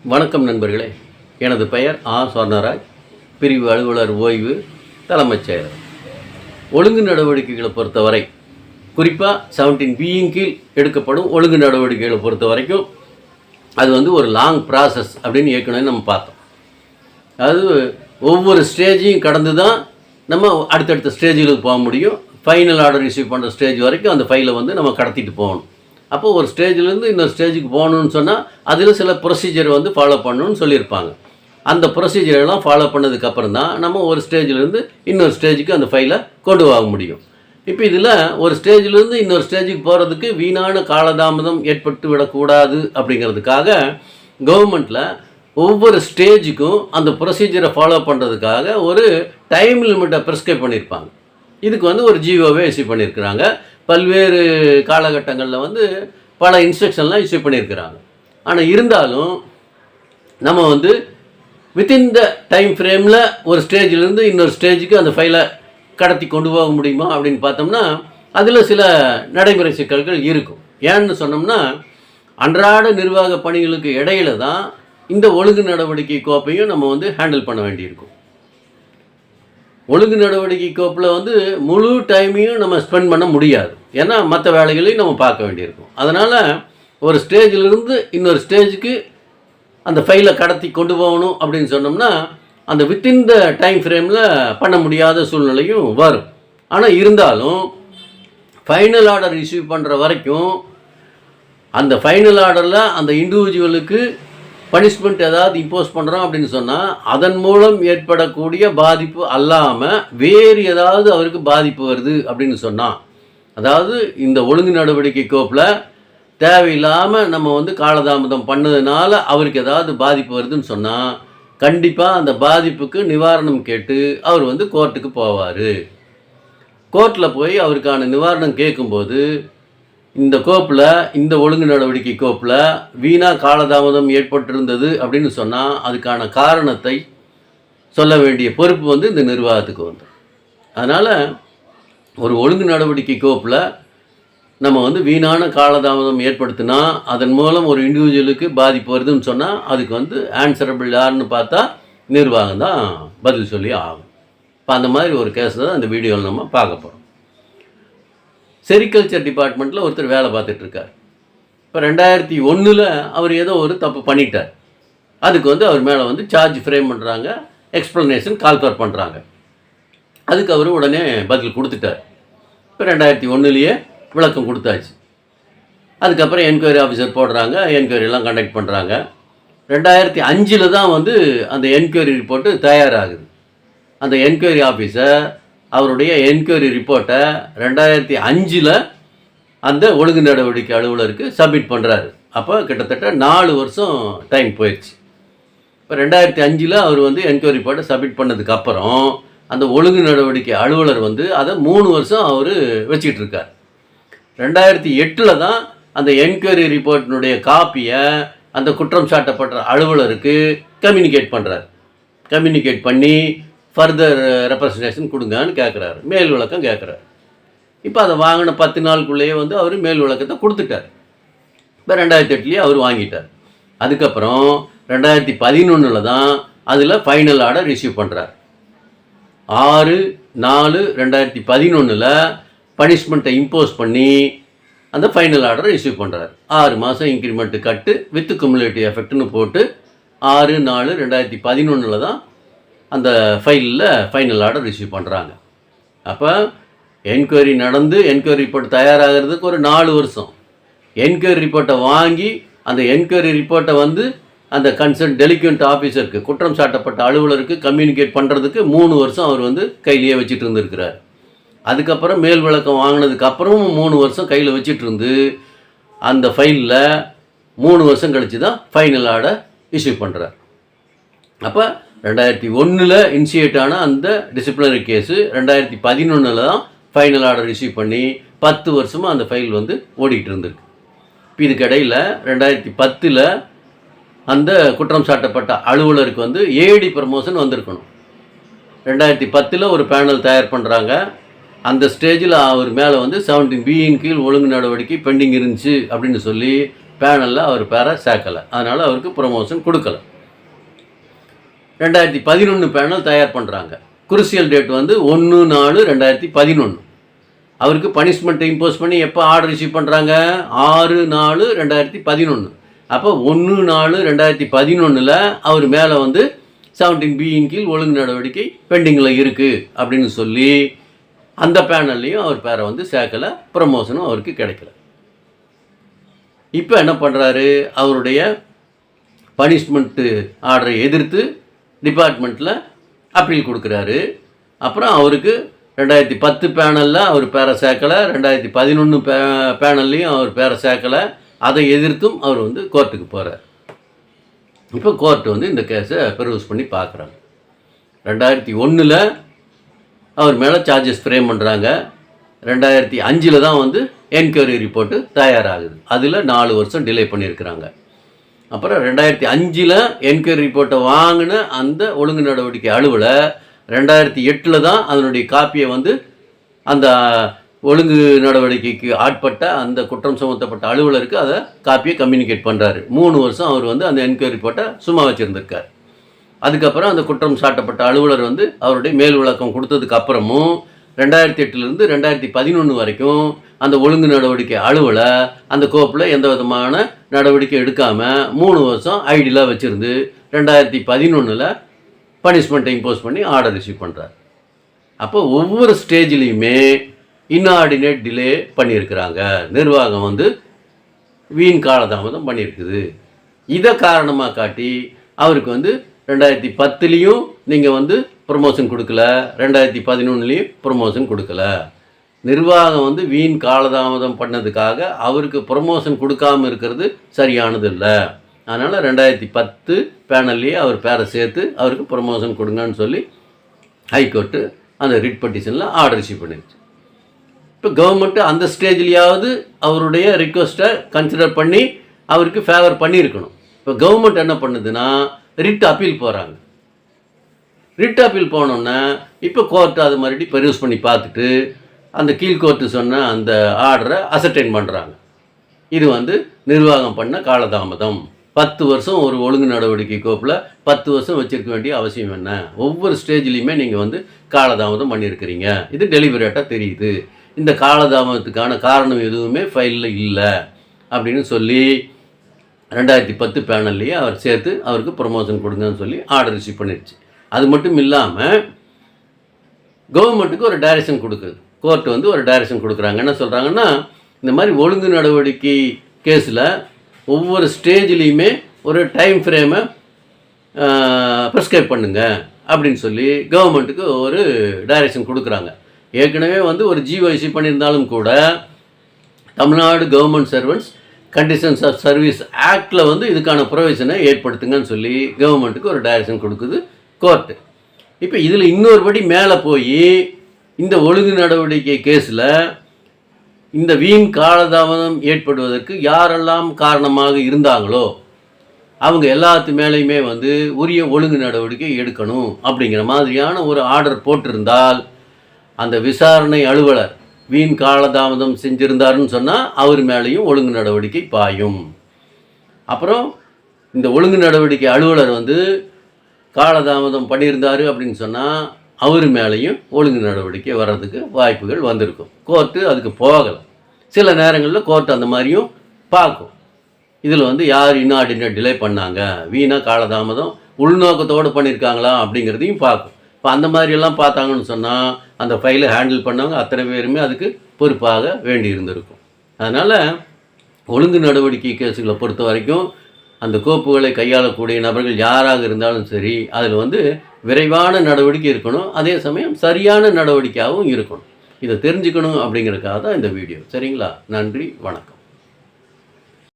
வணக்கம் நண்பர்களே. எனது பெயர் சொர்ணராஜ், பிரிவு அலுவலர் ஓய்வு, தலைமைச் செயலர். ஒழுங்கு நடவடிக்கைகளை பொறுத்தவரை, குறிப்பாக 17B கீழ் எடுக்கப்படும் ஒழுங்கு நடவடிக்கைகளை பொறுத்த வரைக்கும் அது ஒரு லாங் ப்ராசஸ் அப்படின்னு ஏற்கனவே நம்ம பார்த்தோம். அது ஒவ்வொரு ஸ்டேஜையும் கடந்து தான் நம்ம அடுத்தடுத்த ஸ்டேஜுகளுக்கு போக முடியும். ஃபைனல் ஆர்டர் ரிசீவ் பண்ணுற ஸ்டேஜ் வரைக்கும் அந்த ஃபைலை நம்ம கடத்திட்டு போகணும். அப்போது ஒரு ஸ்டேஜிலேருந்து இன்னொரு ஸ்டேஜுக்கு போகணுன்னு சொன்னால் அதில் சில ப்ரொசீஜர் ஃபாலோ பண்ணணும்னு சொல்லியிருப்பாங்க. அந்த ப்ரொசீஜரெல்லாம் ஃபாலோ பண்ணதுக்கப்புறம் தான் நம்ம ஒரு ஸ்டேஜிலேருந்து இன்னொரு ஸ்டேஜுக்கு அந்த ஃபைலை கொண்டு போக முடியும். இப்போ இதில் ஒரு ஸ்டேஜிலேருந்து இன்னொரு ஸ்டேஜுக்கு போகிறதுக்கு வீணான காலதாமதம் ஏற்பட்டு விடக்கூடாது அப்படிங்கிறதுக்காக கவர்மெண்ட்டில் ஒவ்வொரு ஸ்டேஜுக்கும் அந்த ப்ரொசீஜரை ஃபாலோ பண்ணுறதுக்காக ஒரு டைம் லிமிட்டை ப்ரிஸ்கிரைப் பண்ணியிருப்பாங்க. இதுக்கு ஒரு ஜிஓவே இஷ்யூ பண்ணியிருக்கிறாங்க. பல்வேறு காலகட்டங்களில் பல இன்ஸ்ட்ரக்ஷன்லாம் இஷ்யூ பண்ணியிருக்கிறாங்க. ஆனால் இருந்தாலும் நம்ம வித்தின் த டைம் ஃப்ரேமில் ஒரு ஸ்டேஜிலேருந்து இன்னொரு ஸ்டேஜுக்கு அந்த ஃபைலை கடத்தி கொண்டு போக முடியுமா அப்படின்னு பார்த்தோம்னா அதில் சில நடைமுறை சிக்கல்கள் இருக்கும். ஏன்னு சொன்னோம்னா அன்றாட நிர்வாக பணிகளுக்கு இடையில தான் இந்த ஒழுங்கு நடவடிக்கை கோப்பையும் நம்ம ஹேண்டில் பண்ண வேண்டியிருக்கும். ஒழுங்கு நடவடிக்கை கோப்பில் முழு டைமையும் நம்ம ஸ்பெண்ட் பண்ண முடியாது. ஏன்னா மற்ற வேலைகளையும் நம்ம பார்க்க வேண்டியிருக்கும். அதனால் ஒரு ஸ்டேஜிலிருந்து இன்னொரு ஸ்டேஜுக்கு அந்த ஃபைலை கடத்தி கொண்டு போகணும் அப்படின்னு சொன்னோம்னா அந்த வித்தின் த டைம் ஃப்ரேமில் பண்ண முடியாத சூழ்நிலையும் வரும். ஆனால் இருந்தாலும் ஃபைனல் ஆர்டர் இஷ்யூ பண்ணுற வரைக்கும் அந்த ஃபைனல் ஆர்டரில் அந்த இண்டிவிஜுவலுக்கு பனிஷ்மெண்ட் ஏதாவது இம்போஸ் பண்ணுறோம் அப்படின்னு சொன்னால் அதன் மூலம் ஏற்படக்கூடிய பாதிப்பு அல்லாமல் வேறு ஏதாவது அவருக்கு பாதிப்பு வருது அப்படின்னு சொன்னால், அதாவது இந்த ஒழுங்கு நடவடிக்கை கோப்பில் தேவையில்லாமல் நம்ம காலதாமதம் பண்ணதுனால அவருக்கு ஏதாவது பாதிப்பு வருதுன்னு சொன்னால் கண்டிப்பாக அந்த பாதிப்புக்கு நிவாரணம் கேட்டு அவர் கோர்ட்டுக்கு போவார். கோர்ட்டில் போய் அவருக்கான நிவாரணம் கேட்கும்போது இந்த கோப்பில், இந்த ஒழுங்கு நடவடிக்கை கோப்பில் வீணாக காலதாமதம் ஏற்பட்டிருந்தது அப்படின்னு சொன்னால் அதுக்கான காரணத்தை சொல்ல வேண்டிய பொறுப்பு இந்த நிர்வாகத்துக்கு அதனால் ஒரு ஒழுங்கு நடவடிக்கை கோப்பில் நம்ம வீணான காலதாமதம் ஏற்படுத்தினா அதன் மூலம் ஒரு இண்டிவிஜுவலுக்கு பாதிப்பு வருதுன்னு சொன்னால் அதுக்கு ஆன்சரபிள் யாருன்னு பார்த்தா நிர்வாகம் தான் பதில் சொல்லி ஆகும். இப்போ அந்த மாதிரி ஒரு கேஸ் தான் அந்த வீடியோவில் நம்ம பார்க்க போகிறோம். செரிகல்ச்சர் டிபார்ட்மெண்ட்டில் ஒருத்தர் வேலை பார்த்துட்ருக்கார். இப்போ 2001 அவர் ஏதோ ஒரு தப்பு பண்ணிட்டார். அதுக்கு அவர் மேலே சார்ஜ் ஃப்ரேம் பண்ணுறாங்க, எக்ஸ்ப்ளனேஷன் கால்ஃபர் பண்ணுறாங்க. அதுக்கு அவர் உடனே பதில் கொடுத்துட்டார். இப்போ 2001 விளக்கம் கொடுத்தாச்சு. அதுக்கப்புறம் என்கொயரி ஆஃபீஸர் போடுறாங்க, என்கொயரிலாம் கண்டக்ட் பண்ணுறாங்க. 2005 தான் அந்த என்கொயரி ரிப்போர்ட்டு தயாராகுது. அந்த என்கொயரி ஆஃபீஸர் அவருடைய என்கொயரி ரிப்போர்ட்டை 2005 அந்த ஒழுங்கு நடவடிக்கை அலுவலருக்கு சப்மிட் பண்ணுறாரு. அப்போ கிட்டத்தட்ட 4 வருஷம் டைம் போயிடுச்சு. இப்போ 2005 அவர் என்கொயரி ரிப்போர்ட்டை சப்மிட் பண்ணதுக்கப்புறம் அந்த ஒழுங்கு நடவடிக்கை அலுவலர் அதை 3 வருஷம் அவர் வச்சிட்டு இருக்கார். 2008 தான் அந்த என்கொயரி ரிப்போர்ட்டினுடைய காப்பியை அந்த குற்றம் சாட்டப்பட்ட அலுவலருக்கு கம்யூனிகேட் பண்ணுறார். கம்யூனிகேட் பண்ணி ஃபர்தர் ரெப்ரசன்டேஷன் கொடுங்கன்னு கேட்குறாரு, மேல் விளக்கம் கேட்குறாரு. இப்போ அதை வாங்கின 10 நாளுக்குள்ளேயே அவர் மேல் விளக்கத்தை கொடுத்துட்டார். இப்போ 2008 அவர் வாங்கிட்டார். அதுக்கப்புறம் 2011 தான் அதில் ஃபைனல் ஆர்டர் ரிசீவ் பண்ணுறார். 6/4/2011 பனிஷ்மெண்ட்டை இம்போஸ் பண்ணி அந்த ஃபைனல் ஆர்டரை ரிசீவ் பண்ணுறாரு. 6 மாதம் இன்க்ரிமெண்ட்டு கட்டு வித் குமுலேட்டிவ் எஃபெக்ட்னு போட்டு 6/4/2011 தான் அந்த ஃபைலில் ஃபைனல் ஆர்டர் ரிசீவ் பண்ணுறாங்க. அப்போ என்கொயரி நடந்து என்கொயரி ரிப்போர்ட் தயாராகிறதுக்கு ஒரு 4 வருஷம், என்கொயரி ரிப்போர்ட்டை வாங்கி அந்த என்கொயரி ரிப்போர்ட்டை அந்த கன்சர்ன் டெலிக்வெண்ட் ஆஃபீஸருக்கு, குற்றம் சாட்டப்பட்ட அலுவலருக்கு கம்யூனிகேட் பண்ணுறதுக்கு 3 வருஷம் அவர் கையிலேயே வச்சுட்டு இருந்திருக்கிறார். அதுக்கப்புறம் மேல் விளக்கம் வாங்கினதுக்கு அப்புறமும் 3 வருஷம் கையில் வச்சுட்டு இருந்து அந்த ஃபைலில் 3 வருஷம் கழித்து தான் ஃபைனல் ஆர்டர் இஷ்யூ பண்ணுறார். அப்போ 2001 இனிஷியேட் ஆன அந்த டிசிப்ளினரி கேஸு 2011 தான் ஃபைனல் ஆர்டர் ரிசீவ் பண்ணி 10 வருஷமாக அந்த ஃபைல் ஓடிக்கிட்டு இருந்திருக்கு. இப்போ இதுக்கு இடையில் 2010 அந்த குற்றம் சாட்டப்பட்ட அலுவலருக்கு ஏடி ப்ரமோஷன் வந்திருக்கணும். 2010 ஒரு பேனல் தயார் பண்ணுறாங்க. அந்த ஸ்டேஜில் அவர் மேலே 17B கீழ் ஒழுங்கு நடவடிக்கை பெண்டிங் இருந்துச்சு அப்படின்னு சொல்லி பேனலில் அவர் பேரை சேர்க்கலை, அதனால் அவருக்கு ப்ரொமோஷன் கொடுக்கல. 2011 பேனல் தயார் பண்ணுறாங்க. குருசியல் டேட் வந்து 1/4/2011. அவருக்கு பனிஷ்மெண்ட் இம்போஸ் பண்ணி எப்போ ஆர்டர் ரிசீவ் பண்ணுறாங்க? 6/4/2011. அப்போ 1/4/2011 அவர் மேலே வந்து 17B கீழ் ஒழுங்கு நடவடிக்கை பெண்டிங்கில் இருக்குது அப்படின்னு சொல்லி அந்த பேனல்லையும் அவர் பேரை வந்து சேர்க்கலை, ப்ரமோஷனும் அவருக்கு கிடைக்கல. இப்போ என்ன பண்ணுறாரு? அவருடைய பனிஷ்மெண்ட்டு ஆர்டரை எதிர்த்து டிபார்ட்மெண்ட்டில் அப்பீல் கொடுக்குறாரு. அப்புறம் அவருக்கு 2010 பேனலில் அவர் பேரை சேர்க்கலை, 2011 பேனல்லையும் அவர் பேரை சேர்க்கலை. அதை எதிர்த்தும் அவர் வந்து கோர்ட்டுக்கு போகிறார். இப்போ கோர்ட்டு வந்து இந்த கேஸை பெர்யூஸ் பண்ணி பார்க்குறாங்க. 2001 அவர் மேலே சார்ஜஸ் ஃப்ரேம் பண்ணுறாங்க. 2005 தான் வந்து என்கொயரி ரிப்போர்ட்டு தயாராகுது. அதில் 4 வருஷம் டிலே பண்ணியிருக்கிறாங்க. அப்புறம் 2005 என்கொயரி ரிப்போர்ட்டை வாங்கின அந்த ஒழுங்கு நடவடிக்கை அலுவலர் 2008 தான் அதனுடைய காப்பியை வந்து அந்த ஒழுங்கு நடவடிக்கைக்கு ஆட்பட்ட அந்த குற்றம் சுமத்தப்பட்ட அலுவலருக்கு அதை காப்பியை கம்யூனிகேட் பண்ணுறாரு. 3 வருஷம் அவர் வந்து அந்த என்கொயரி ரிப்போர்ட்டை சும்மா வச்சுருந்துருக்கார். அதுக்கப்புறம் அந்த குற்றம் சாட்டப்பட்ட அலுவலர் வந்து அவருடைய மேல் விளக்கம் கொடுத்ததுக்கு அப்புறமும் 2008 2011 வரைக்கும் அந்த ஒழுங்கு நடவடிக்கை அலுவலர் அந்த கோப்பில் எந்த விதமான நடவடிக்கை எடுக்காமல் 3 வருஷம் ஐடியில் வச்சுருந்து 2011 பனிஷ்மெண்ட்டை இம்போஸ் பண்ணி ஆர்டர் ரிசீவ் பண்ணுறார். அப்போ ஒவ்வொரு ஸ்டேஜ்லேயுமே இன்ஆர்டினேட் டிலே பண்ணியிருக்கிறாங்க. நிர்வாகம் வந்து வீண் காலதாமதம் பண்ணியிருக்குது. இதை காரணமாக காட்டி அவருக்கு வந்து 2010 நீங்கள் வந்து ப்ரொமோஷன் கொடுக்கல, 2011 ப்ரொமோஷன் கொடுக்கல. நிர்வாகம் வந்து வீண் காலதாமதம் பண்ணதுக்காக அவருக்கு ப்ரொமோஷன் கொடுக்காமல் இருக்கிறது சரியானது இல்லை. அதனால் 2010 பேனல்லையே அவர் பேரை சேர்த்து அவருக்கு ப்ரொமோஷன் கொடுங்கன்னு சொல்லி ஹைகோர்ட்டு அந்த ரிட் பெட்டிஷனில் ஆர்டர் ரிசீவ் பண்ணிடுச்சு. இப்போ கவர்மெண்ட்டு அந்த ஸ்டேஜ்லேயாவது அவருடைய ரிக்வெஸ்ட்டை கன்சிடர் பண்ணி அவருக்கு ஃபேவர் பண்ணியிருக்கணும். இப்போ கவர்மெண்ட் என்ன பண்ணுதுன்னா ரிட் அப்பீல் போகிறாங்க. ரிட் அப்பீல் போனோன்னே இப்போ கோர்ட்டு அது மறுபடியும் பெர்யூஸ் பண்ணி பார்த்துட்டு அந்த கீழ்கோர்ட்டு சொன்ன அந்த ஆர்டரை அசர்டைன் பண்ணுறாங்க. இது வந்து நிர்வாகம் பண்ண காலதாமதம். 10 வருஷம் ஒரு ஒழுங்கு நடவடிக்கை கோப்பில் 10 வருஷம் வச்சுருக்க வேண்டிய அவசியம் என்ன? ஒவ்வொரு ஸ்டேஜ்லேயுமே நீங்கள் வந்து காலதாமதம் பண்ணியிருக்கிறீங்க. இது டெலிபரேட்டாக தெரியுது. இந்த காலதாமதத்துக்கான காரணம் எதுவுமே ஃபைலில் இல்லை அப்படின்னு சொல்லி 2010 பேனல்லையே அவர் சேர்த்து அவருக்கு ப்ரொமோஷன் கொடுங்கன்னு சொல்லி ஆர்டர் ரிசீவ் பண்ணிடுச்சு. அது மட்டும் இல்லாமல் கவர்மெண்ட்டுக்கு ஒரு டைரக்ஷன் கொடுக்குது. கோர்ட்டு வந்து ஒரு டைரக்ஷன் கொடுக்குறாங்க. என்ன சொல்கிறாங்கன்னா, இந்த மாதிரி ஒழுங்கு நடவடிக்கை கேஸில் ஒவ்வொரு ஸ்டேஜ்லேயுமே ஒரு டைம் ஃப்ரேமை ப்ரிஸ்கிரைப் பண்ணுங்க அப்படின்னு சொல்லி கவர்மெண்ட்டுக்கு ஒரு டைரக்ஷன் கொடுக்குறாங்க. ஏற்கனவே வந்து ஒரு ஜிஓ இஷ்யூ பண்ணியிருந்தாலும் கூட Tamil Nadu government servants conditions of service ஆக்டில் வந்து இதுக்கான ப்ரொவிஷனை ஏற்படுத்துங்கன்னு சொல்லி கவர்மெண்ட்டுக்கு ஒரு டைரக்ஷன் கொடுக்குது கோர்ட்டு. இப்போ இதில் இன்னொரு படி மேலே போய் இந்த ஒழுங்கு நடவடிக்கை கேஸில் இந்த வீண் காலதாமதம் ஏற்படுவதற்கு யாரெல்லாம் காரணமாக இருந்தாங்களோ அவங்க எல்லாத்து மேலேயுமே வந்து உரிய ஒழுங்கு நடவடிக்கை எடுக்கணும் அப்படிங்கிற மாதிரியான ஒரு ஆர்டர் போட்டிருந்தால் அந்த விசாரணை அலுவலர் வீண் காலதாமதம் செஞ்சுருந்தாருன்னு சொன்னால் அவர் மேலேயும் ஒழுங்கு நடவடிக்கை பாயும். அப்புறம் இந்த ஒழுங்கு நடவடிக்கை அலுவலர் வந்து காலதாமதம் பண்ணியிருந்தார் அப்படின்னு சொன்னால் அவர் மேலேயும் ஒழுங்கு நடவடிக்கை வர்றதுக்கு வாய்ப்புகள் வந்திருக்கும். கோர்ட்டு அதுக்கு போகலை. சில நேரங்களில் கோர்ட்டு அந்த மாதிரியும் பார்க்கும். இதில் வந்து யார் இன்ஆர்டினேட் டிலே பண்ணாங்க, வீணாக காலதாமதம் உள்நோக்கத்தோடு பண்ணியிருக்காங்களா அப்படிங்கிறதையும் பார்க்கும். இப்போ அந்த மாதிரியெல்லாம் பார்த்தாங்கன்னு சொன்னால் அந்த ஃபைலை ஹேண்டில் பண்ணவங்க அத்தனை பேருமே அதுக்கு பொறுப்பாக வேண்டி இருந்திருக்கும். அதனால் ஒழுங்கு நடவடிக்கை கேஸுகளை பொறுத்த வரைக்கும் அந்த கோப்புகளை கையாளக்கூடிய நபர்கள் யாராக இருந்தாலும் சரி, அதில் வந்து விரைவான நடவடிக்கை இருக்கணும், அதே சமயம் சரியான நடவடிக்கையாகவும் இருக்கணும். இதை தெரிஞ்சுக்கணும் அப்படிங்கிறதுக்காக தான் இந்த வீடியோ. சரிங்களா? நன்றி, வணக்கம்.